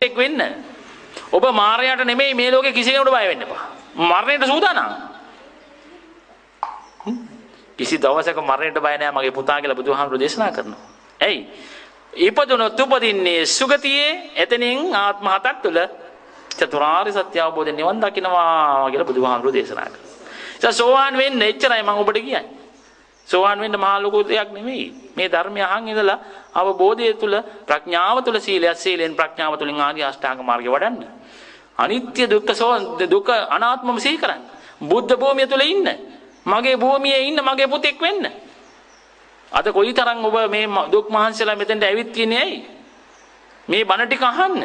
එක් වෙන්න. ඔබ මාරයට නෙමෙයි මේ ලෝකේ කිසි කෙනෙකුට බය වෙන්න එපා. මරණයට සූදානම්. කිසි දවසක මරණයට බය නැහැ මගේ පුතා කියලා බුදුහාමුදුරු දේශනා කරනවා. ඇයි? ඉපදුනොත් උපදින්නේ සුගතියේ එතනින් ආත්ම හතක් තුළ චතුරාර්ය සත්‍ය අවබෝධයෙන් නිවන් දකින්නවා කියලා බුදුහාමුදුරු දේශනා කරනවා. සෝවාන් වෙන්න එච්චරයි මම ඔබට කියන්නේ. සෝවාන් වෙන්න මහා ලොකු දෙයක් නෙමෙයි. මේ ධර්මය අහන් ඉඳලා අවබෝධය තුළ ප්‍රඥාව තුළ සීලයෙන් ප්‍රඥාව තුළින් ආදී අෂ්ටාංග මාර්ගය වඩන්න. අනිත්‍ය දුක්ඛ අනාත්මම සිහි කරන්න. බුද්ධ භූමිය තුළ ඉන්න. මගේ භූමියේ ඉන්න මගේ පුතෙක් වෙන්න. අද කොයිතරම් ඔබ මේ දුක් මහන්සියලා මෙතෙන්ට ඇවිත් තියෙන්නේ ඇයි? මේ බණ ටික අහන්න.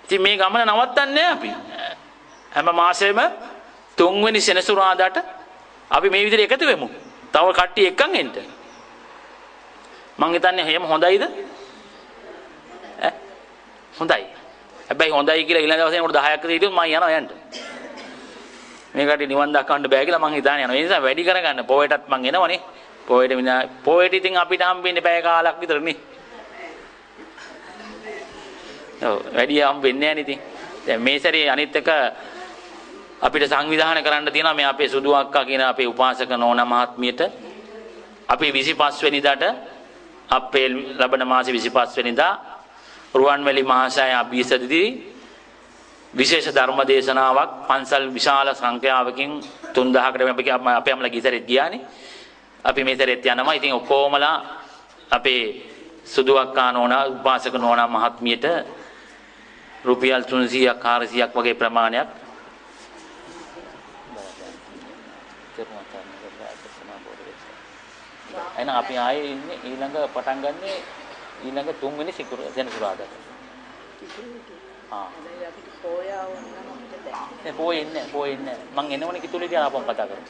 ඉතින් මේ ගමන නවත්තන්නේ නැහැ අපි. හැම මාසෙම 3 වෙනි සෙනසුරාදාට අපි මේ විදිහට එකතු වෙමු. තව කට්ටිය එක්කන් එන්න. මං හිතන්නේ එහෙම හොඳයිද? හොඳයි. හැබැයි හොඳයි කියලා ඊළඟ දවසේ උඩ 10ක් හිටියොත් මම යනවා යන්න. මේ කට්ටිය නිවන් දක්වන්න බෑ කියලා මං හිතානේ යනවා. ඒ නිසා වැඩි කරගන්න පොයටත් මං එනවනේ. පොයට ඉතින් අපිට හම්බෙන්නේ පැය කාලක් විතරනේ. ඔව් වැඩි හම්බෙන්නේ නැහැ නේ ඉතින්. දැන් මේ සැරේ අනිත් එක අපිට සංවිධානය කරන්න තියෙනවා මේ අපේ සුදු අක්කා කියන අපේ උපාසක නෝනා මහත්මියට අපි 25 වෙනිදාට අප්‍රේල් ලබන මාසේ 25 වෙනිදා රුවන්වැලි මහසෑය අභියසදී විශේෂ ධර්ම දේශනාවක් පන්සල් විශාල සංඛ්‍යාවකින් 3000කට අපි අම්ල ගිසරෙත් ගියානේ. අපි මේ සැරේත් යනවා. ඉතින් ඔක්කොමලා අපේ සුදු අක්කා නෝනා උපාසක නෝනා මහත්මියට රුපියල් 300ක් 400ක් වගේ ප්‍රමාණයක් එහෙනම් අපි ආයේ ඉන්නේ ඊළඟ පටන් ගන්නේ ඊළඟ 3 වෙනි සෙනසුරාදාට. අපිට පොයා වුණා නම් දැන් පොයෙන්නේ මං එනවනේ කිතුලේදී ආපහු කතා කරමු.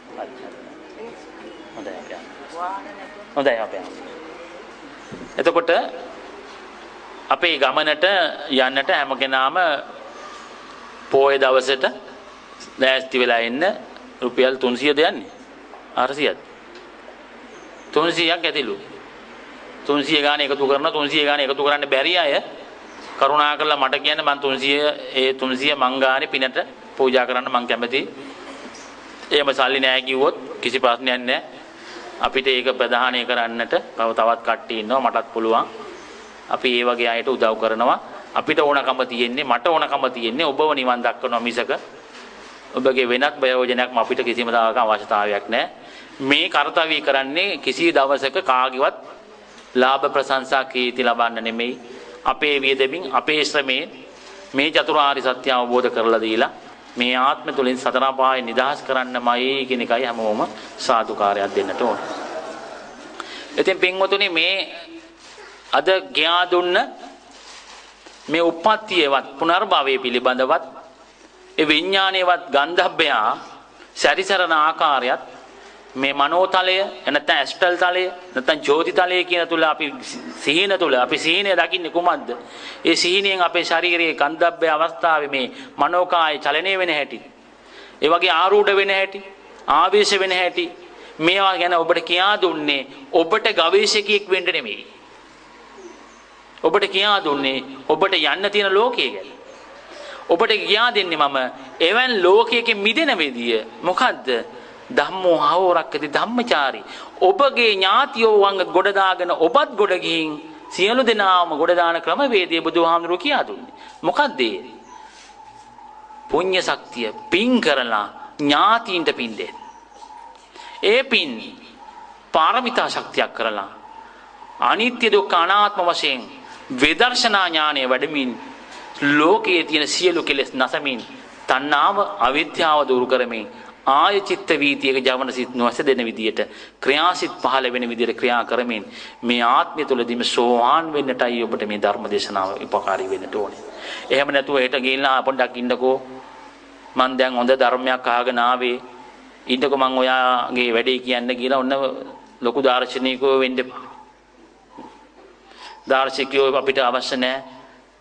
හොඳයි අපි. හොඳයි අපි. එතකොට අපේ ගමනට යන්නට හැම කෙනාම පොය දවසට දැස්ති වෙලා ඉන්න රුපියල් 300 දෙන්නේ. 400ක්. 300ක් ඇතිලු. 300 ගාන එකතු කරන 300 ගාන එකතු කරන්න බැරි අය කරුණාකරලා මට කියන්න මම 300 මං ගානේ පිනට පූජා කරන්න මං කැමතියි. එහෙම සල්ලි නැහැ කිව්වොත් කිසි ප්‍රශ්නයක් නැහැ. අපිට ඒක ප්‍රදානය කරන්නට තවත් කට්ටිය ඉන්නවා මටත් පුළුවන්. අපි ඒ වගේ අයට උදව් කරනවා. අපිට ඕනකම තියෙන්නේ මට ඕනකම තියෙන්නේ ඔබව නිවන් දක්වනවා මිසක ඔබගේ වෙනත් ප්‍රයෝජනයක් අපිට කිසිම දායක අවශ්‍යතාවයක් නැහැ. මේ කාර්යය කරන්නේ කිසි දවසක කාගේවත් ලාභ ප්‍රශංසා කීර්ති ලබන්න නෙමෙයි. අපේ වියදමින් අපේ ශ්‍රමයෙන් මේ චතුරාර්ය සත්‍ය අවබෝධ කරලා දීලා මේ ආත්ම තුලින් සතර පාය නිදහස් කරන්නමයි කියන එකයි හැමෝම සාදුකාරයක් දෙන්නට ඕන. ඉතින් පින්වතුනි මේ අද ගියා දුන්න මේ උප්පත්තියවත් පුනර්භවයේ පිළිබඳවත් ඒ විඥානයේවත් ගන්ධබ්බයා සැරිසරන ආකාරයත් මේ මනෝතලය නැත්නම් ඇස්ටල් තලය නැත්නම් ජෝති තලය කියන තුල අපි සිහිනය දකින්නේ කුමක්ද? ඒ සිහිනයෙන් අපේ ශරීරයේ ගන්ධබ්බය අවස්ථාවේ මේ මනෝකාය චලනය වෙන හැටි, ඒ වගේ ආරූඪ වෙන හැටි, ආවේශ වෙන හැටි මේවා ගැන ඔබට කියා දුන්නේ ඔබට ගවේෂකයෙක් වෙන්න නෙමෙයි. ඔබට කියා දුන්නේ ඔබට යන්න තියෙන ලෝකය ගැන. ඔබට කියා දෙන්නේ මම එවන් ලෝකයකින් මිදෙන විදිය මොකද්ද? ධම්මෝ හවෝරක්කති ධම්මචාරී. ඔබගේ ඥාතියෝ වංග ගොඩ දාගෙන ඔබත් ගොඩ ගිහින් සියලු දෙනාම ගොඩ දාන ක්‍රමවේදය බුදුහාමුදුරුවෝ කියා දුන්නේ. මොකද්ද ඒ? පුණ්‍ය ශක්තිය පින් කරලා ඥාතීන්ට පින් දෙන්න. ඒ පින් පාරමිතා ශක්තියක් කරලා අනිත්‍ය දුක්ඛ අනාත්ම වශයෙන් විදර්ශනා ඥානය වැඩමින් ලෝකයේ තියෙන සියලු කෙලෙස් නැසමින් තණ්හාව අවිද්‍යාව දුරු කරමින් ආය චිත්ත වීතියක ජවන සිත් නොසදෙන විදියට ක්‍රියාසිත පහළ වෙන විදියට ක්‍රියා කරමින් මේ ආත්මය තුළදීම සෝවාන් වෙන්නටයි ඔබට මේ ධර්ම දේශනාව උපකාරී වෙන්නට ඕනේ. එහෙම නැතුව හෙට ගිහිල්ලා පොඩ්ඩක් ඉන්නකෝ මං දැන් හොඳ ධර්මයක් අහගෙන ආවේ ඉන්නකෝ මං ඔයාගේ වැඩේ කියන්න කියලා ඔන්න ලොකු දාර්ශනිකයෝ වෙන්න එපා. දාර්ශනිකයෝ අපිට අවශ්‍ය නැහැ.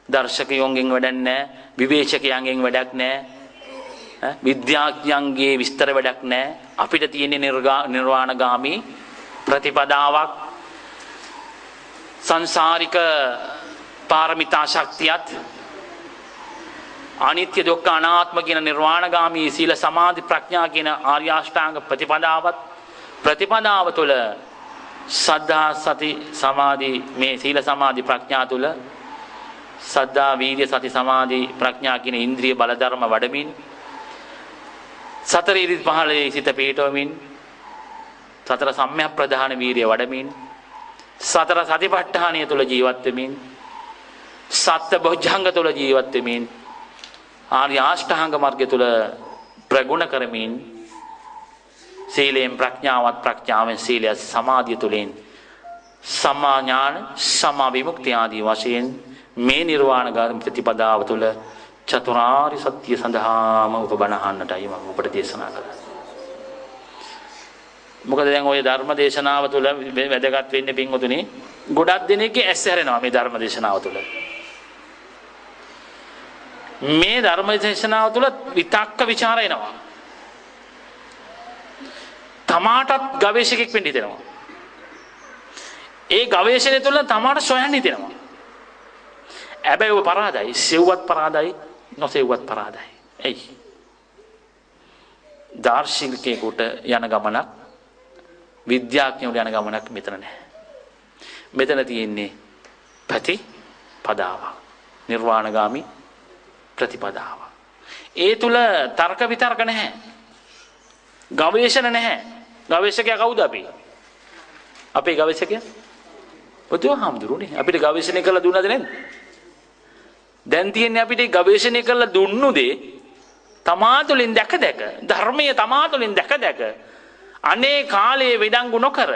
දර්ශකයන්ගෙන් වැඩක් නැහැ. විවේචකයන්ගෙන් වැඩක් නැහැ. විද්‍යාඥයන්ගේ විස්තර වැඩක් නැහැ. අපිට තියෙන නිර්වාණගාමී ප්‍රතිපදාවක් සංසාරික පාරමිතා ශක්තියත් අනිත්‍ය දුක්ඛ අනාත්ම කියන නිර්වාණගාමී සීල සමාධි ප්‍රඥා කියන ආර්ය අෂ්ටාංග ප්‍රතිපදාව තුළ සද්ධා සති සමාධි මේ සීල සමාධි ප්‍රඥා තුළ සද්ධා වීර්ය සති සමාධි ප්‍රඥා කියන ඉන්ද්‍රිය බල ධර්ම වඩමින් සතර ඉරිදි පහළේ සිත පිහිටවමින් සතර සම්‍යක් ප්‍රධාන වීර්ය වඩමින් සතර සතිපට්ඨානය තුළ ජීවත් වෙමින් සත්‍ය බොජ්ජංග තුළ ජීවත් වෙමින් ආර්ය අෂ්ටාංග මාර්ගය තුළ ප්‍රගුණ කරමින් සීලයෙන් ප්‍රඥාවත් ප්‍රඥාවෙන් සීලය සමාධිය තුළින් සම්මා ඥාන සම්මා විමුක්තිය ආදී වශයෙන් මේ නිර්වාණගාමී ප්‍රතිපදාව තුළ චතුරාර්ය සත්‍ය සඳහාම උපබණ අහන්නටයි මම ඔබට දේශනා කළා. මොකද දැන් ওই ධර්ම දේශනාව තුළ වැදගත් වෙන්නේ පින්වතුනි ගොඩක් දෙනෙක්ගේ ඇස් හැරෙනවා මේ ධර්ම දේශනාව තුළ. මේ ධර්ම දේශනාව තුළ විතක්ක ਵਿਚාර එනවා. තමාටත් ගවේෂකෙක් වෙන්න හිතෙනවා. ඒ ගවේෂණය තුළ තමාට සොයන්න හිතෙනවා. හැබැයි ඔය පරාදයි, සෙව්වත් පරාදයි, නොසෙව්වත් පරාදයි. එයි. දාර්ශනිකයෙකුට යන ගමනක්, විද්‍යාඥයෙකුට යන ගමනක් මෙතන නැහැ. මෙතන තියෙන්නේ ප්‍රතිපදාව. නිර්වාණගාමී ප්‍රතිපදාව. ඒ තුල තර්ක විතර්ක නැහැ. ගවේෂණ නැහැ. ගවේෂකයා කවුද අපි? අපේ ගවේෂකයා බුදුහාමුදුරුවනේ. අපිට ගවේෂණය කරලා දුන්නද නැද්ද? දැන් තියෙන්නේ අපිට ගවේෂණය කරලා දුන්නු දේ තමා තුළින් දැක ධර්මයේ තමා තුළින් දැක අනේ කාලයේ විඩංගු නොකර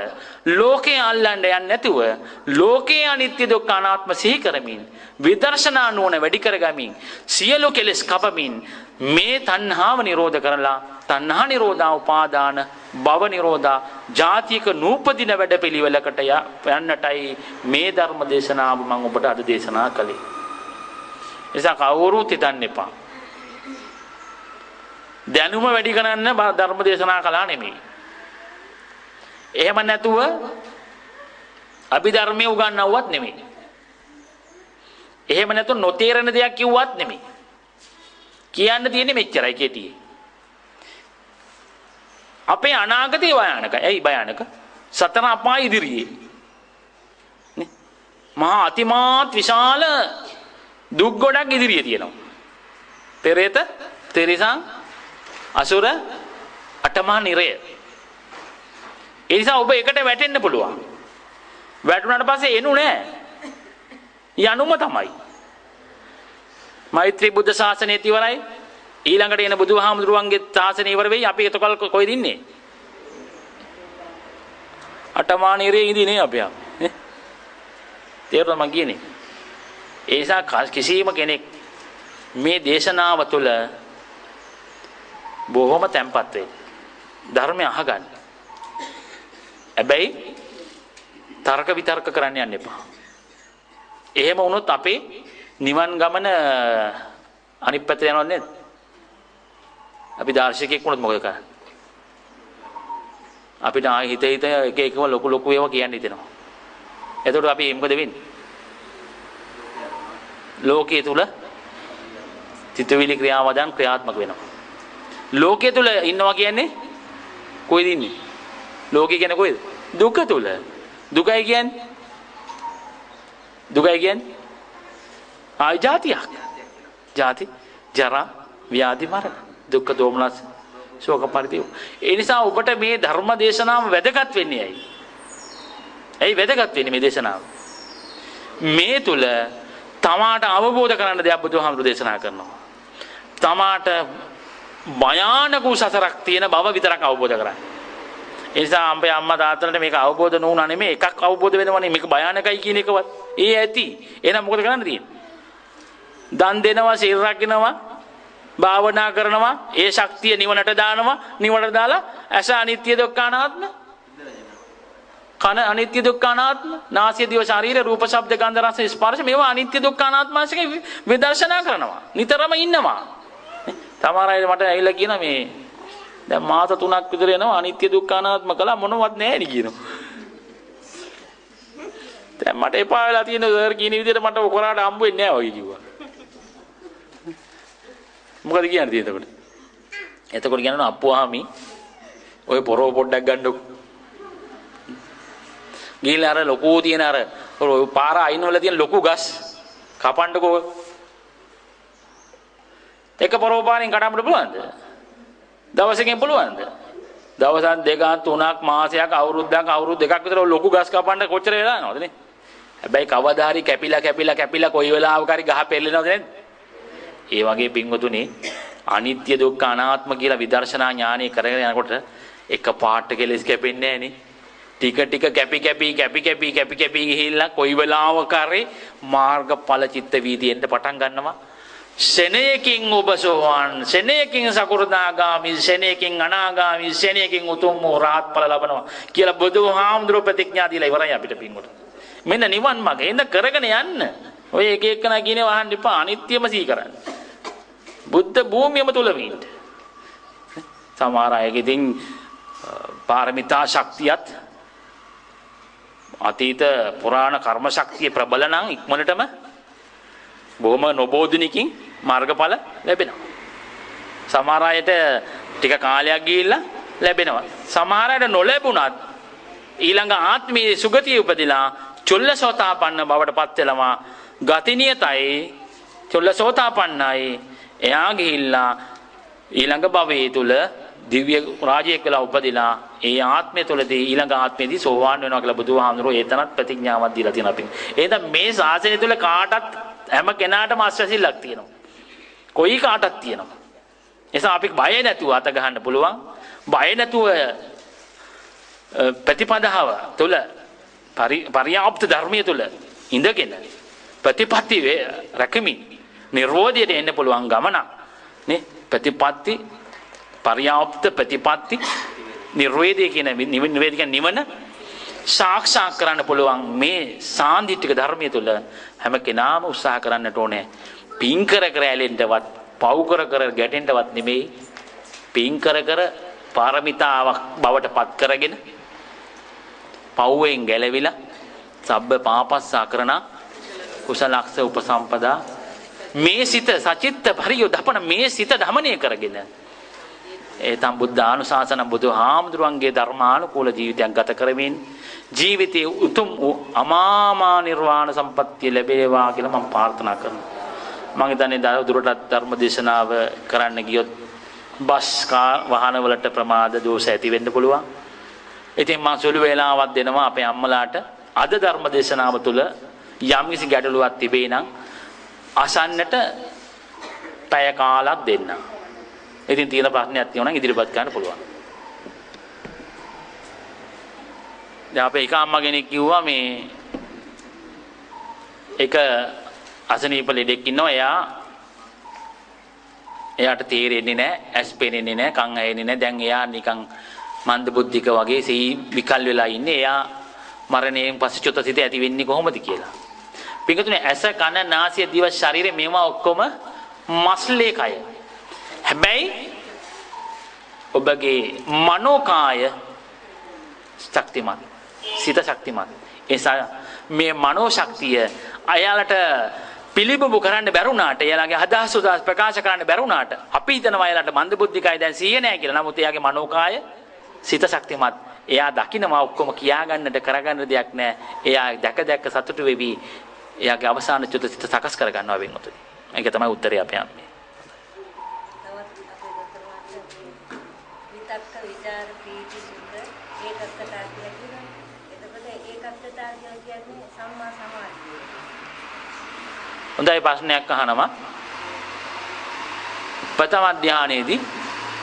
ලෝකේ අල්ලන්න යන්නේ නැතුව ලෝකේ අනිත්‍ය දුක්ඛ අනාත්ම සිහි කරමින් විදර්ශනා නුවණ වැඩි කරගමින් සියලු කෙලෙස් කපමින් මේ තණ්හාව නිරෝධ කරලා තණ්හා නිරෝධා උපාදාන භව නිරෝධා ජාතික නූපදින වැඩපිළිවෙලකට යන්නටයි මේ ධර්ම දේශනාව මම ඔබට අද දේශනා කළේ. එසා කවුරුත් හිතන්න එපා. දැනුම වැඩි කරන්න ධර්ම දේශනා කළා නෙමෙයි. එහෙම නැතුව අභිධර්මයේ උගන්වන්නවත් නෙමෙයි. එහෙම නැතුව නොතේරෙන දෙයක් කිව්වත් නෙමෙයි. කියන්න තියෙන්නේ මෙච්චරයි කෙටියේ. අපේ අනාගතය භයානකයි. ඇයි භයානක? සතර අපාය ඉදිරියේ. නේ? මහා අතිමාත් විශාල දුක් ගොඩක් ඉදිරියේ තියෙනවා. පෙරේත, තිරිසන්, අසුර, අටමහා නිරය. ඒ නිසා ඔබ එකට වැටෙන්න පුළුවන්. වැටුණාට පස්සේ එනු නෑ. යනුම තමයි. මෛත්‍රී බුද්ධ ශාසනයත් ඉවරයි. ඊළඟට එන බුදුහාමුදුරුවන්ගේ ශාසනය ඉවර වෙයි. අපි එතකල් කොයිද ඉන්නේ? අටමහා නිරයේ ඉඳිනේ අපි. නේ? තේරුණා මං කියන්නේ? ඒ නිසා කිසිම කෙනෙක් මේ දේශනාව තුළ බොහොම තැම්පත් වෙයි. ධර්මය අහගන්න. හැබැයි තර්ක විතර්ක කරන්න යන්න එපා. එහෙම වුණොත් අපේ නිවන් ගමන අනිත් පැත්තට යනවද නේද? අපි දාර්ශනිකයෙක් වුණොත් මොකද කරන්නේ? අපිට ආයෙ හිත එක එකම ලොකු ඒවා කියන්න හිතෙනවා. එතකොට අපි මොකද වෙන්නේ? ලෝකයේ තුල චිත්තවිලි ක්‍රියාවදන් ක්‍රියාත්මක වෙනවා. ලෝකයේ තුල ඉන්නවා කියන්නේ කොයිද ඉන්නේ? ලෝකේ කියන්නේ කොයිද? දුක තුල. දුකයි කියන්නේ ආයි ජාතියක්. ජාති, ජරා, ව්‍යාධි, මරණ, දුක්ඛ දෝමනස්, ශෝක පරිදේව. ඒ නිසා ඔබට මේ ධර්ම දේශනාව වැදගත් වෙන්නේ ඇයි? ඇයි වැදගත් වෙන්නේ මේ දේශනාව? මේ තුල තමාට අවබෝධ කරන්න දෙයක් බුදුහාමුදුරු දේශනා කරනවා. තමාට භයානක සසරක් තියෙන බව විතරක් අවබෝධ කරගන්න. ඒ නිසා අපේ අම්මා තාත්තලාට මේක අවබෝධ නොවුණා නෙමෙයි, එකක් අවබෝධ වෙනවනේ මේක භයානකයි කියන එකවත්. ඒ ඇති. එහෙනම් මොකද කරන්න තියෙන්නේ? දන් දෙනවා, සීල් රකින්නවා, භාවනා කරනවා, ඒ ශක්තිය නිවනට දානවා, නිවනට දාලා ඇස අනිත්‍ය දුක්ඛ අනාත්ම, කන අනිත්‍ය දුක්ඛ අනාත්ම, නාසය දිව ශරීර රූප ශබ්ද ගන්ධ රස ස්පර්ශ මේවා අනිත්‍ය දුක්ඛ අනාත්ම වශයෙන් විදර්ශනා කරනවා. නිතරම ඉන්නවා. තමාර අය මට ඇවිල්ලා කියනවා මේ දැන් මාස 3ක් විතර යනවා අනිත්‍ය දුක්ඛ අනාත්ම කළා මොනවත් නැහැ නේ කියනවා. දැන් මට එපා වෙලා තියෙන සර් කියන විදිහට මට කොරාට හම්බ වෙන්නේ නැහැ වගේ කිව්වා. මොකද කියන්නේ එතකොට? එතකොට කියනවා අප්පුවාමි ඔය පොරව පොඩ්ඩක් ගන්නකො. ගිහලා අර ලොකු තියෙන අර පාර අයින වල තියෙන ලොකු ගස් කපන්නකෝ. එක පොරව පාරෙන් කඩන්න පුළුවන්ද? දවසකින් පුළුවන්ද? දවසක් දෙකක් තුනක් මාසයක් අවුරුද්දක් අවුරුදු දෙකක් විතර ලොකු ගස් කපන්න කොච්චර වෙලා යනවද නේ? හැබැයි කවදා හරි කැපිලා කොයි වෙලාවක හරි ගහ පෙරලෙනවද නැද්ද? ඒ වගේ පින්වතුනි අනිත්‍ය දුක්ඛ අනාත්ම කියලා විදර්ශනා ඥානෙ කරගෙන යනකොට එක පාට කෙලස් කැපෙන්නේ නැහැ නේ. ටික කැපි ගිහිල්ලා කොයි වෙලාවක හරි මාර්ගඵල චිත්ත වීදියෙන්ද පටන් ගන්නවා. සෙනෙයකින් ඔබ සෝවාන්, සෙනෙයකින් සකෘදාගාමි, සෙනෙයකින් අනාගාමි, සෙනෙයකින් උතුම් වූ රහත් ඵල ලබනවා කියලා බුදුහාමුදුරුවෝ ප්‍රතිඥා දීලා ඉවරයි අපිට පින්වතුනි. මෙන්න නිවන් මාර්ගය එන්න කරගෙන යන්න. ඔය එක එකනා කියන්නේ වහන්න එපා, අනිත්‍යම සී කරන්න. බුද්ධ භූමියම තුල විඳ. සමහර අයගේ ඉතින් පාරමිතා ශක්තියත් අතීත පුරාණ කර්ම ශක්තිය ප්‍රබල නම් ඉක්මනටම බොහොම නොබෝ දිනකින් මාර්ගඵල ලැබෙනවා. සමහර අයට ටික කාලයක් ගිහිල්ලා ලැබෙනවා. සමහර අයට නොලැබුණත් ඊළඟ ආත්මීය සුගතිය උපදිලා චුල්ලසෝතාපන්න බවට පත් වෙනවා. ගතිනියතයි චුල්ලසෝතාපන්නයි. එයා ගිහිල්ලා ඊළඟ භවයේ තුල දිව්‍ය රාජ්‍යයක් වෙලා උපදිලා ඒ ආත්මය තුළදී ඊළඟ ආත්මයේදී සෝවාන් වෙනවා කියලා බුදුහාමුදුරුවෝ ඒතනත් ප්‍රතිඥාවක් දීලා තියෙනවා අපි. එහෙනම් මේ ශාසනය තුළ කාටත් හැම කෙනාටම අස්වැසිල්ලක් තියෙනවා. කොයි කාටත් තියෙනවා. එසා අපි බය නැතුව අත ගහන්න පුළුවන්. බය නැතුව ප්‍රතිපදාව තුළ පරියාප්ත ධර්මයේ තුළ ඉඳගෙන ප්‍රතිපත්ති රැකමින් නිරෝධයට එන්න පුළුවන් ගමනක් නේ. ප්‍රතිපත්ති පරියාප්ත ප්‍රතිපත්ති නිර්වේදය කියන නිවන සාක්ෂාත් කරන්න පුළුවන් මේ සාන්දිටික ධර්මයේ තුල හැම කෙනාම උත්සාහ කරන්නට ඕනේ. පින් කර ඇලෙන්නවත් පව් කර ගැටෙන්නවත් නෙමෙයි. පින් කර පාරමිතාවක් බවට පත් කරගෙන පව්වෙන් ගැලවිලා සබ්බ පාපස්සා කරන කුසලක්ෂ උපසම්පදා මේ සිත සචිත්ත පරියෝ දපන මේ සිත ධමනය කරගෙන ඒතම් බුද්ධානුශාසන බුදුහාමුදුරන්ගේ ධර්මානුකූල ජීවිතයක් ගත කරමින් ජීවිතයේ උතුම් අමාමා නිර්වාණ සම්පත්තිය ලැබේවා කියලා මම ප්‍රාර්ථනා කරනවා. මම හිතන්නේ දුරටත් ධර්ම දේශනාව කරන්න ගියොත් බස් වාහන වලට ප්‍රමාද දෝෂ ඇති වෙන්න පුළුවන්. ඉතින් මම සුළු වේලාවක් දෙනවා අපේ අම්මලාට අද ධර්ම දේශනාව තුළ යම්කිසි ගැටලුවක් තිබේ නම් අසන්නට පැය කාලක් දෙන්න. ඉතින් තියෙන ප්‍රශ්නයක් තියෙනවා නම් ඉදිරිපත් කරන්න පුළුවන්. දැන් අපේ එක අම්මා කෙනෙක් කිව්වා මේ එක අසනීප ලෙඩෙක් ඉන්නවා. එයාට තේරෙන්නේ නැහැ, ඇස් පේන්නේ නැහැ, කන් ඇහෙන්නේ නැහැ. දැන් එයා නිකන් මන්ද බුද්ධික වගේ සී විකල් වෙලා ඉන්නේ. එයා මරණයෙන් පස්සේ චුතසිත ඇති වෙන්නේ කොහොමද කියලා. පිටුනේ ඇස කන නාසය දිව ශරීරය මේවා ඔක්කොම මස්ලේ කය. හැබැයි ඔබගේ මනෝකාය ශක්තිමත්, සිත ශක්තිමත්. එසා මේ මනෝ ශක්තිය අයාලට පිළිබඹු කරන්න බැරුණාට, එයාලගේ අදහස් උදාස් ප්‍රකාශ කරන්න බැරුණාට අපි හිතනවා එයාලට මන්ද බුද්ධිකයි දැන් සිහිය නැහැ කියලා. නමුත් එයාගේ මනෝකාය සිත ශක්තිමත්. එයා දකින්නවා ඔක්කොම කියාගන්නට කරගන්න දෙයක් නැහැ. එයා දැක සතුටු වෙවි එයාගේ අවසාන චුතසිත සකස් කර ගන්නවා වෙනොත්. ඒක තමයි උත්තරය අපේ අම්මේ. විතක්ක විචාර ප්‍රීති සුඛ ඒකත්තතා කියලා. එතකොට ඒකත්තතා කියන්නේ සම්මා සමාධිය. හොඳයි ප්‍රශ්නයක් අහනවා. ප්‍රථම ධානයේදී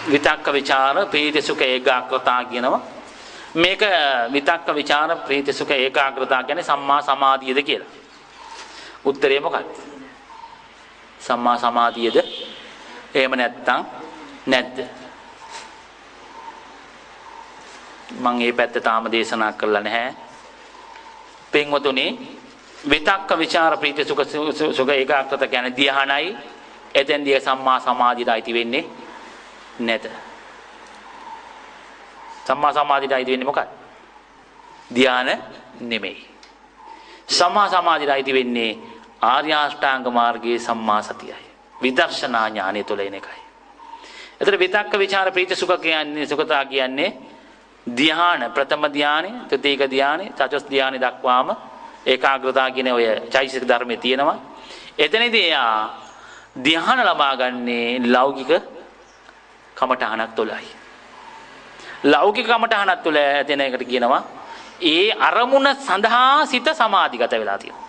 විතක්ක විචාර ප්‍රීති සුඛ ඒකාග්‍රතාව කියනවා. මේක විතක්ක විචාර ප්‍රීති සුඛ ඒකාග්‍රතාව කියන්නේ සම්මා සමාධියද කියලා. උත්තරේ මොකක්ද? සම්මා සමාධියද? එහෙම නැත්නම් නැද්ද? මම මේ පැත්ත තාම දේශනා කරලා නැහැ. පින්වතුනි, විතක්ක විචාර ප්‍රීති සුඛ ඒකාග්‍රතාව කියන්නේ ධ්‍යානයි. එතෙන්දී සම්මා සමාධියට අයිති වෙන්නේ නැත. සම්මා සමාධියට අයිති වෙන්නේ මොකක්ද? ධ්‍යාන නෙමෙයි. සම්මා සමාධියට අයිති වෙන්නේ ආර්ය අෂ්ටාංග මාර්ගයේ සම්මා සතියයි. විදර්ශනා ඥානය තුළ එන එකයි. එතකොට විතක්ක විචාර ප්‍රීති සුඛ කියන්නේ සුඛතා කියන්නේ ධ්‍යාන ප්‍රථම ධ්‍යානෙ, ත්‍රිතීක ධ්‍යානෙ, චතුස් ධ්‍යානෙ දක්වාම ඒකාග්‍රතාව කියන ඔය චෛසික ධර්මයේ තියෙනවා. එතනදී එයා ධ්‍යාන ලබා ගන්නේ ලෞකික කමඨහනක් තුළයි. ලෞකික කමඨහනක් තුළ ඇතෙන එකට කියනවා ඒ අරමුණ සඳහා සිත සමාධිගත වෙලා තියෙනවා.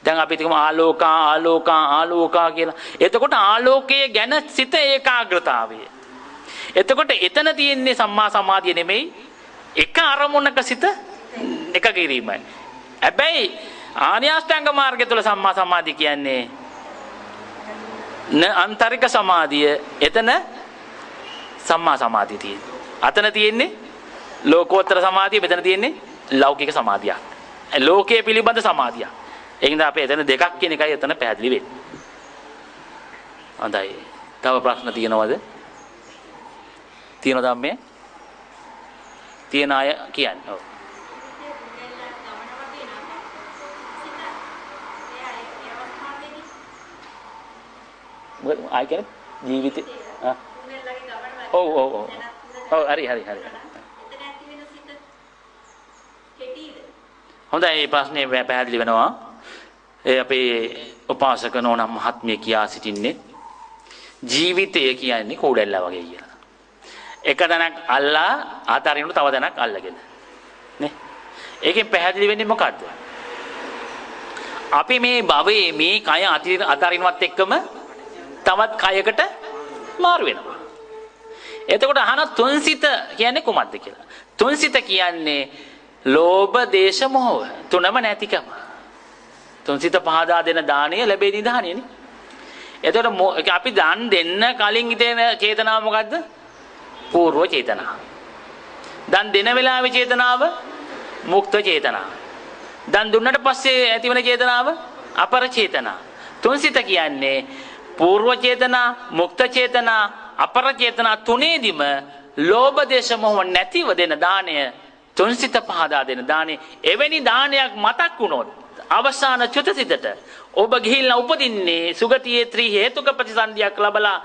දැන් අපි හිතමු ආලෝකා කියලා. එතකොට ආලෝකයේ ගැන සිත ඒකාග්‍රතාවය. එතකොට එතන තියෙන්නේ සම්මා සමාධිය නෙමෙයි එක අරමුණක සිත එක කිරීමයි. හැබැයි ආර්ය අෂ්ටාංග මාර්ගය තුළ සම්මා සමාධිය කියන්නේ අන්තරික සමාධිය. එතන සම්මා සමාධිය තියෙන්නේ. අතන තියෙන්නේ ලෝකෝත්තර සමාධිය, මෙතන තියෙන්නේ ලෞකික සමාධියක්. ලෝකයේ පිළිබඳ සමාධියක්. ඒකින්ද අපි එතන දෙකක් කියන එකයි එතන පැහැදිලි වෙන්නේ. හොඳයි. තව ප්‍රශ්න තියෙනවද? තියෙනවද මේ? තියෙන අය කියන්නේ. ඔව්. ආයි කියන්නේ ජීවිතේ ඔව් හරි හොඳයි. මේ ප්‍රශ්නේ පැහැදිලි වෙනවා. ඒ අපේ උපාසක නෝනා මහත්මිය කියා සිටින්නේ ජීවිතය කියන්නේ කෝඩැල්ලා වගේ කියලා. එක දණක් අල්ලා අතාරිනු තව දණක් අල්ලගෙන නේ. ඒකෙන් පැහැදිලි වෙන්නේ මොකද්ද? අපි මේ භවයේ මේ කය අතාරිනවත් එක්කම තවත් කයකට මාරු වෙනවා. එතකොට අහන තුන්සිත කියන්නේ කොහොමද කියලා. තුන්සිත කියන්නේ ලෝභ, දේශ, මොහ තුනම නැතිකම. තුන්සිත පහදා දෙන දාණය ලැබෙන නිදාණයනේ. එතකොට අපි දන් දෙන්න කලින් හිතෙන චේතනාව මොකද්ද? పూర్ව චේතනාව. දන් දෙන වෙලාවේ චේතනාව මුක්ත චේතනාව. දන් දුන්නට පස්සේ ඇතිවන චේතනාව අපර චේතනාව. තුන්සිත කියන්නේ పూర్ව චේතනා, මුක්ත චේතනා, අපර චේතනා තුනේදිම ලෝභ, දේශ, මොහ නැතිව දෙන දාණය තුන්සිත පහදා දෙන දාණය. එවැනි දානයක් මතක් වුණොත් අවසාන චුතසිතට ඔබ ගිහිල්ලා උපදින්නේ සුගතියේ ත්‍රි හේතුක ප්‍රතිසන්දියක් ලැබලා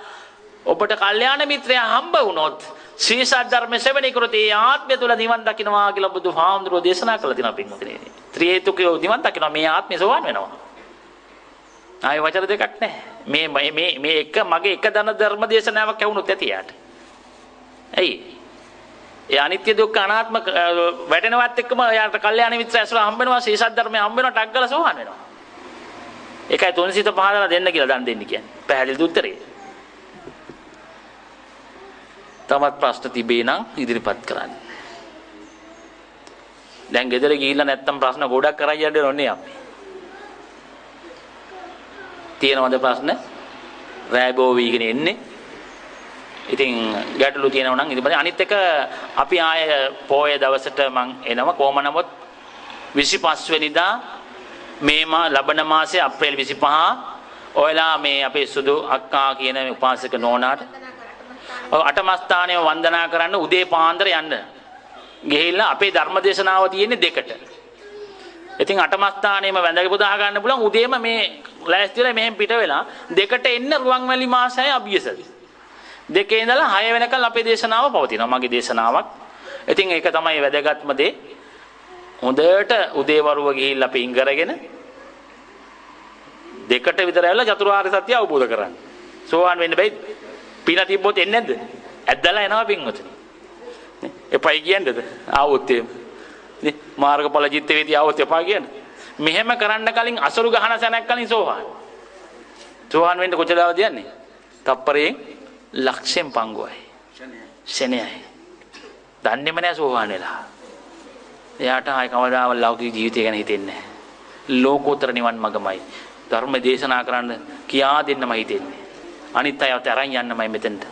ඔබට කල්යාණ මිත්‍රයා හම්බ වුණොත් ශ්‍රී සද්ධර්ම ශ්‍රවණය කරොත් ඒ ආත්මය තුළ නිවන් දකින්නවා කියලා බුදුහාමුදුරුවෝ දේශනා කළා තියෙනවා පින්වතුනි. ත්‍රි හේතුකයෝ නිවන් දකින්නවා මේ ආත්මය සෝවාන් වෙනවා. ආයෙ වචන දෙකක් නැහැ. මේ එක මගේ එක දන ධර්ම දේශනාවක් ඇහුනොත් ඇති යාට. ඇයි? ඒ අනිත්‍ය දුක්ඛ අනාත්ම වැටෙනවත් එක්කම යාට කල්යාණ මිත්‍ර ඇසුර හම්බ වෙනවා, ශ්‍රී සද්ධර්මය හම්බ වෙනවා, ටග්ගල සෝවාන් වෙනවා. ඒකයි තුන්සිත පහදලා දෙන්න කියලා දන් දෙන්න කියන්නේ. පැහැදිලිද උත්තරේ? තමත් ප්‍රශ්න තිබේ නම් ඉදිරිපත් කරන්න. දැන් ගෙදර ගිහිල්ලා නැත්තම් ප්‍රශ්න ගොඩක් කරන් යන්න ඕනේ අපි. තියෙනවද ප්‍රශ්න? රෑබෝ වීගෙන එන්නේ. ඉතින් ගැටලු තියෙනවා නම් ඉතින් අනිත් එක අපි ආය පොය දවසට මං එනවා කොහොම නමුත් 25 වෙනිදා මේ ලබන මාසේ අප්‍රේල් 25 ඔයලා මේ අපේ සුදු අක්කා කියන උපාසක නෝනාට අටමස්ථානයේ වන්දනා කරන්න උදේ පාන්දර යන්න. ගිහිල්ලා අපේ ධර්ම දේශනාව තියෙන්නේ දෙකට. ඉතින් අටමස්ථානයේම වැඳගෙන පුදා ගන්න පුළුවන් උදේම මේ ලෑස්ති වෙලා මෙහෙන් පිට වෙලා දෙකට එන්න රුවන්වැලි මාසයේ අභියසද. දෙකේ ඉඳලා 6 වෙනකල් අපේ දේශනාව පවතිනවා. මගේ දේශනාවක්. ඉතින් ඒක තමයි වැදගත්ම දේ. හොඳට උදේවරුව ගිහිල්ලා පින් කරගෙන දෙකට විතර ඇවිල්ලා චතුරාර්ය සත්‍ය අවබෝධ කරගන්න. සෝවාන් වෙන්න බෑද? පින තිබ්බොත් එන්නේ නැද්ද? ඇද්දලා එනවා පින්වතුනි. නේ? එපයි කියන්නේද? ආවොත් එහෙම. නේ? මාර්ගඵල චිත්ත වේදී ආවොත් එපා කියන්නේ. මෙහෙම කරන්න කලින් අසරු ගහන සැනක් කලින් සෝවාන්. සෝවාන් වෙන්න කොච්චරද යන්නේ? තප්පරයෙන් ලක්ෂෙන් පංගුවයි. ශනේයයි. දන්නේම නැහැ සෝවාන් වෙලා. එයාට ආයි කවදාවත් ලෞකික ජීවිතය ගැන හිතෙන්නේ නැහැ. ලෝකෝත්තර නිවන් මගමයි. ධර්ම දේශනා කරන්න කියා දෙන්නම හිතෙන්නේ. අනිත් අයත් අරන් යන්නමයි මෙතෙන්ට.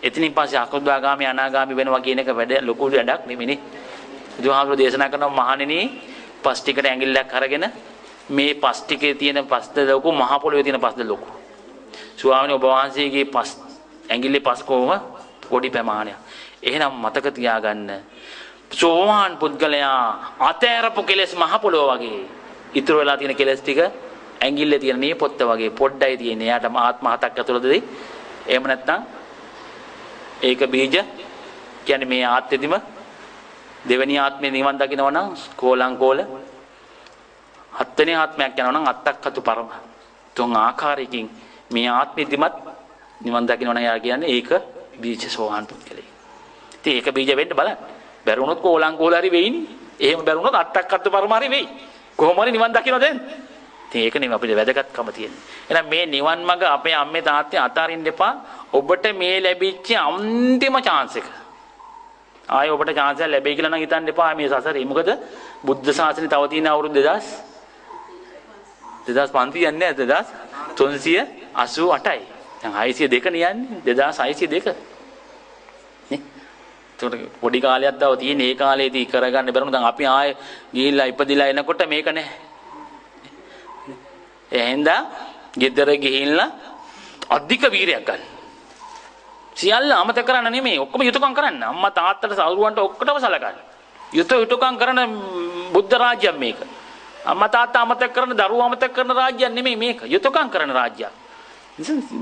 එතනින් පස්සේ අකුද්දාගාමී අනාගාමී වෙනවා කියන එක වැඩ ලොකු වැඩක් නෙමෙයි. බුදුහාමුදුරෝ දේශනා කරනවා මහණෙනි පස් ටිකට ඇඟිල්ලක් අරගෙන මේ පස් ටිකේ තියෙන පස්ද ලොකු මහ පොළොවේ තියෙන පස්ද ලොකු. ස්වාමීන් ඔබ වහන්සේගේ පස් ඇඟිල්ලේ පස් කොහොම පොඩි ප්‍රමාණයක්. එහෙනම් මතක තියාගන්න. සෝවාන් පුද්ගලයා අතෑරපු කෙලෙස් මහ පොළොව වගේ ඉතුරු වෙලා තියෙන කෙලස් ටික ඇඟිල්ලේ තියෙන නේ පොත්ත වගේ පොඩ්ඩයි තියෙන්නේ. එයාට ආත්ම හතක් ඇතුළතදී. එහෙම නැත්නම් ඒක බීජ කියන්නේ මේ ආත්මෙදිම දෙවෙනි ආත්මේ නිවන් දකින්නවා නම් කෝලං කෝල හත්වෙනි ආත්මයක් යනවා නම් අත්තක් අතු පරම. තුන් ආකාරයකින් මේ ආත්මෙදිමත් නිවන් දකින්නවා නම් යා කියන්නේ ඒක බීජ සෝවාන් පුද්ගලයෙක්. ඉතින් ඒක බීජ වෙන්න බලන්න. බැරුණොත් කෝලං කෝල හරි වෙයිනේ. එහෙම බැරුණොත් අත්තක් අතු පරම හරි වෙයි. කොහොම හරි නිවන් දකින්නද දැන්? ඉතින් ඒක නෙමෙයි අපිට වැදගත්කම තියෙන්නේ. එහෙනම් මේ නිවන් මඟ අපේ අම්මේ තාත්තේ අතාරින්න එපා. ඔබට මේ ලැබිච්ච අන්තිම chance එක. ආයෙ ඔබට chance එක ලැබෙයි කියලා නම් හිතන්න එපා මේ සසරේ. මොකද බුද්ධ ශාසනය තව තියෙන අවුරුදු 2500 යන්නේ 2388යි. දැන් 602 නේ යන්නේ 2602. නේ? ඒකට පොඩි කාලයක් තව තියෙන. ඒ කාලේදී කරගන්න බැරුණා. දැන් අපි ආයෙ ගිහිල්ලා ඉපදිලා එනකොට මේක නැහැ. එහෙනම් ගෙදර ගිහිල්ලා අධික වීරයක් ගන්න. සියල්ල අමතක කරන්න නෙමෙයි ඔක්කොම යුතුයකම් කරන්න. අම්මා තාත්තට සවුරුවන්ට ඔක්කොටම සලකන්න. යුතුයකම් කරන බුද්ධ රාජ්‍යයක් මේක. අම්මා තාත්තා අමතක කරන දරුවෝ අමතක කරන රාජ්‍යයක් නෙමෙයි මේක. යුතුයකම් කරන රාජ්‍යයක්.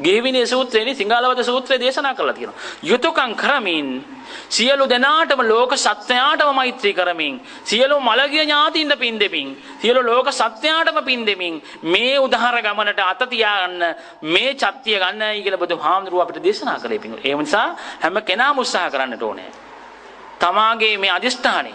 ගේවිනේ සූත්‍රයේදී සිංහලවද සූත්‍රය දේශනා කරලා තියෙනවා. යුතුයකම් කරමින් සියලු දෙනාටම ලෝක සත්‍යයටම මෛත්‍රී කරමින් සියලු මළගිය ඥාතියින්ද පින් දෙමින් සියලු ලෝක සත්‍යයටම පින් දෙමින් මේ උදාහර ගමනට අත තියාගන්න මේ චත්තිය ගන්නයි කියලා බුදුහාමුදුරුවෝ අපිට දේශනා කළේ පින්. ඒ නිසා හැම කෙනාම උත්සාහ කරන්නට ඕනේ. තමාගේ මේ අදිෂ්ඨානය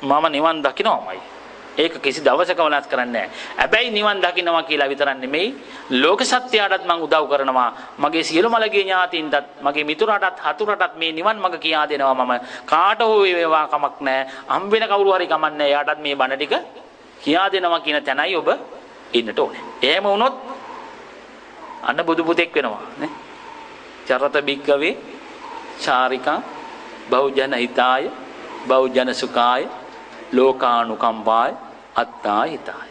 මම නිවන් දකින්නමයි. ඒක කිසි දවසක වලත් කරන්නේ නැහැ. හැබැයි නිවන් දකින්නවා කියලා විතරක් නෙමෙයි ලෝක සත්‍යයටත් මම උදව් කරනවා. මගේ සියලු මළගිය ඥාතීන්ටත් මගේ මිතුරටත් හතුරටත් මේ නිවන් මඟ කියා දෙනවා. මම කාට හෝ වේවා කමක් නැහැ. හම් වෙන කවුරු හරි කමක් නැහැ. එයාටත් මේ බණ ටික කියා දෙනවා කියන තැනයි ඔබ ඉන්නට ඕනේ. එහෙම වුණොත් අන්න බුදු පුතෙක් වෙනවා නේ. චරත බික්කවේ චාරිකං බහුජන හිතාය බහුජන සුඛාය ලෝකානුකම්පාය අත්තා හිතාය.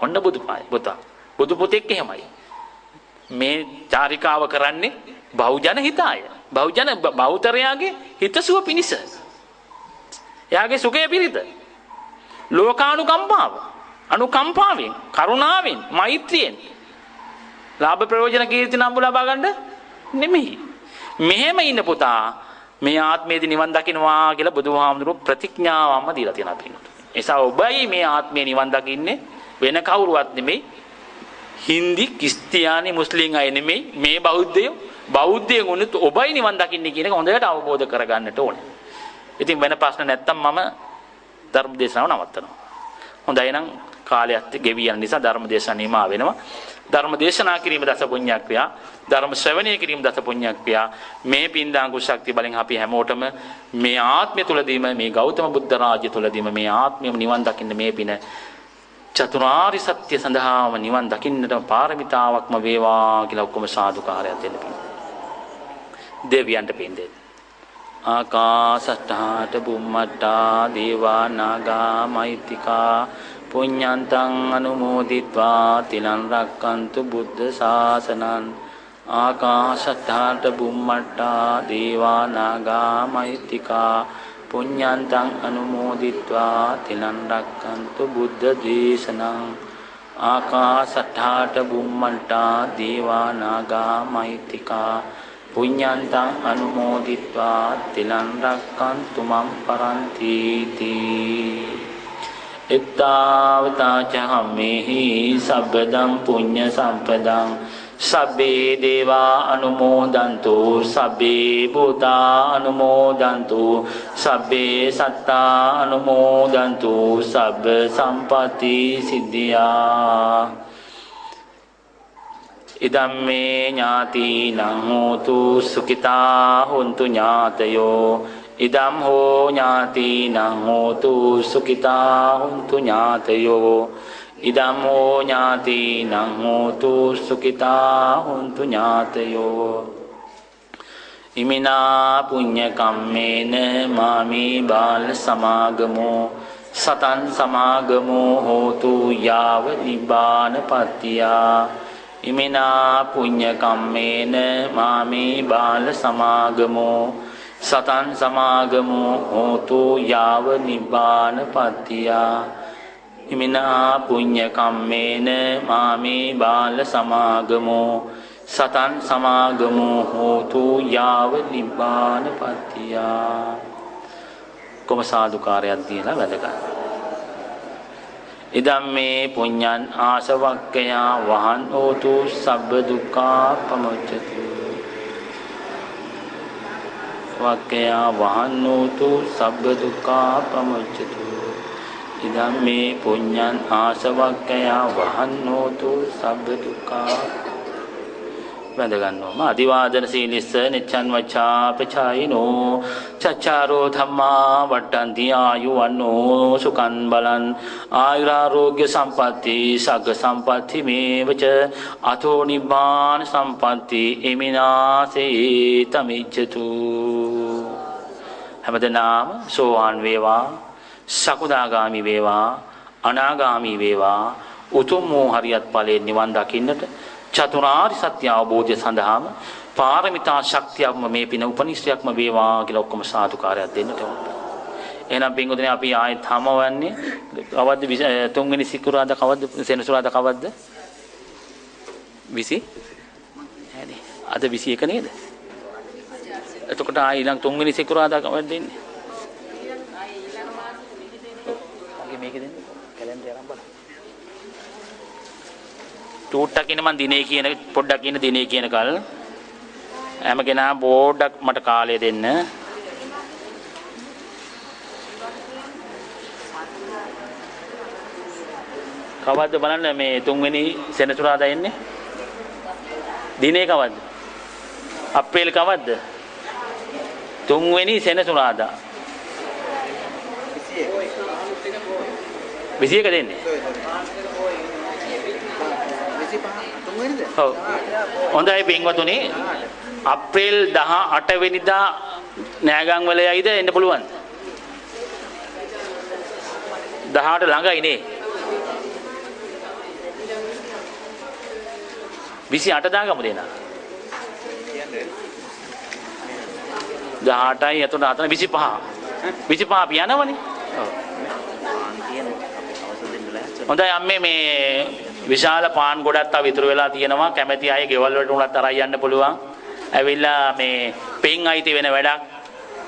ඔන්න බුදුපත. බුදු පුතෙක් එහෙමයි. මේ චාරිකාව කරන්නේ බහුජන හිතාය. බහුතරයාගේ හිතසුව පිණිස. එයාගේ සුඛය පිරිත. ලෝකානුකම්පාව. අනුකම්පාවෙන්, කරුණාවෙන්, මෛත්‍රියෙන් ලාභ ප්‍රයෝජන කීර්ති නම්බු ලබා ගන්න නෙමෙයි. මෙහෙම ඉන්න පුතා මේ ආත්මයේදී නිවන් දකින්නවා කියලා බුදුහාමුදුරුවෝ ප්‍රතිඥාවම දීලා තියෙනවා පින්නතුනි. එසා ඔබයි මේ ආත්මයේ නිවන් දකින්නේ වෙන කවුරුවත් නෙමෙයි. හින්දි, ක්‍රිස්තියානි, මුස්ලිම් අය නෙමෙයි. මේ බෞද්ධයන් වුණත් ඔබයි නිවන් දකින්නේ කියන එක හොඳට අවබෝධ කරගන්නට ඕනේ. ඉතින් වෙන ප්‍රශ්න නැත්තම් මම ධර්ම දේශනාව නවත්තනවා. හොඳයි නම් කාලයත් ගෙවි යන නිසා ධර්ම දේශනාව නිමා වෙනවා. ධර්ම දේශනා කිරීම දස පුණ්‍ය ක්‍රියා, ධර්ම ශ්‍රවණය කිරීම දස පුණ්‍ය ක්‍රියා. මේ පින්දාංගු ශක්තිය බලෙන් අපි හැමෝටම මේ ආත්මය තුලදීම මේ ගෞතම බුද්ධ රාජ්‍ය තුලදීම මේ ආත්මයම නිවන් දකින්න මේ පින චතුරාර්ය සත්‍ය සඳහාම නිවන් දකින්නට පාරමිතාවක්ම වේවා කියලා ඔක්කොම සාදුකාරයක් දෙන්න පින්. දෙවියන්ට පින් දෙන්න. ආකාසට්ටාට බුම්මට්ටා දේවා නාග මෛත්‍තිකා පුඤ්ඤන්තං අනුමෝදිත්වා තිලං රක්칸තු බුද්ධ ශාසනං. ආකාශට්ටාට බුම්මට්ටා දේවා නාග මෛත්‍තිකා පුඤ්ඤන්තං අනුමෝදිත්වා තිලං රක්칸තු බුද්ධ දේශනං. ආකාශට්ටාට බුම්මට්ටා දේවා නාග මෛත්‍තිකා පුඤ්ඤන්තං අනුමෝදිත්වා තිලං රක්칸තු මම් පරන්ති තී. එත්තාවතා චම්මේහි සබ්බදං පුඤ්ඤ සම්පදං සබ්බේ දේවා අනුමෝදන්තු සබ්බේ භූතා අනුමෝදන්තු සබ්බේ සත්තා අනුමෝදන්තු සබ්බ සම්පatti සිද්ධියා. ඉදම්මේ ඥාතිනං හෝතු සුඛිතා හොන්තු ඥාතයෝ ඉදම් හෝ ඥාතිනං හෝතු සුඛිතා හොන්තු ඥාතයෝ ඉදම් හෝ ඥාතිනං හෝතු සුඛිතා හොන්තු ඥාතයෝ. ඉමිනා පුඤ්ඤ කම්මේන මාමි බාල සමාගමෝ සතං සමාගමෝ හෝතු යාව නිබ්බානපත්තියා. ඉමිනා පුඤ්ඤ කම්මේන මාමි බාල සමාගමෝ සතං සමාගමෝ හෝතු යාව නිබ්බානපත්තියා. ඉමිනා පුඤ්ඤ කම්මේන මාමේ බාල සමාගමෝ සතං සමාගමෝ හෝතු යාව නිබ්බාන පත්තියා. කොම සාදුකාරයක් දීලා වැදගත්. ඉදම් මේ පුඤ්ඤං ආසවක්ඛයා වහන් හෝතු සබ්බ දුක්ඛා පමුච්ඡතු. වක්ඛයා වහන් හෝතු සබ්බ දුක්ඛා පමුච්ඡතු. ඉදම් මේ පුඤ්ඤං ආසවක්ඛයා වහන් හෝතු සබ්බ දුක්ඛා. වැඳ ගන්නවා. අදිවාදන සීලිස්ස නිච්ඡන් වච්ඡාපචායිනෝ චච්චාරෝ ධම්මා වට්ටන්ති ආයුවන්නෝ සුඛං බලං ආයුරාෝග්‍ය සම්පatti සග්ග සම්පatti මේවච අතෝ නිබ්බාන සම්පatti එමිනාසේ තමිච්ඡතු. හැමදෙනාම සෝවාන් වේවා, සකුදාගාමි වේවා, අනාගාමි වේවා, උතුම් වූ හරියත් ඵලයෙන් නිවන් දකින්නට චතුරාර්ය සත්‍ය අවබෝධය සඳහාම පාරමිතා ශක්තියක්ම මේ පින උපනිශ්‍රයක්ම වේවා කියලා ඔක්කොම සාදුකාරයක් දෙන්නට ඕන. එහෙනම් පින්වතුනි අපි ආයෙත් හමවන්නේ කවද්ද තුන්වෙනි සිකුරාදා කවද්ද සෙනසුරාදා කවද්ද 20 හැනේ අද 21 නේද? එතකොට ආයෙ ඊළඟ තුන්වෙනි සිකුරාදා කවද්ද දෙන්නේ? මේකේ දෙන්නේ කැලෙන්ඩර් එකක් බලන්න. චූට්ටක් ඉන්න මන් දිනේ කියන පොඩ්ඩක් ඉන්න දිනේ කියන කල් හැම කෙනා බෝඩ්ඩක් මට කාලය දෙන්න. කවද්ද බලන්න මේ තුන්වෙනි සෙනසුරාදා එන්නේ? දිනේ කවද්ද? අප්‍රේල් කවද්ද? තුන්වෙනි සෙනසුරාදා 21 දෙන්නේ. ඔව්. හොඳයි පින්වතුනි අප්‍රේල් 18 වෙනිදා නෑගම් වල යයිද එන්න පුළුවන්? 18 ළඟයි නේ. 28 දාගමු දෙනා. 18යි එතකොට 4 25. 25 අපි යනවනේ. ඔව්. හොඳයි අම්මේ මේ විශාල පාන් ගොඩක් තව ඉතුරු වෙලා තියෙනවා. කැමැති අය ගෙවල් වලට උනත් අරන් යන්න පුළුවන්. ඇවිල්ලා මේ පින් අයිති වෙන වැඩක්.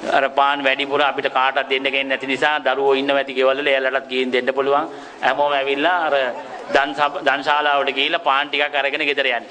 අර පාන් වැඩිපුර අපිට කාටවත් දෙන්න ගෙන්නේ නැති නිසා දරුවෝ ඉන්නව ඇති ගෙවල් වල එයාලටත් ගිහින් දෙන්න පුළුවන්. හැමෝම ඇවිල්ලා අර දන්ශාලාවට ගිහිල්ලා පාන් ටිකක් අරගෙන ගෙදර යන්න.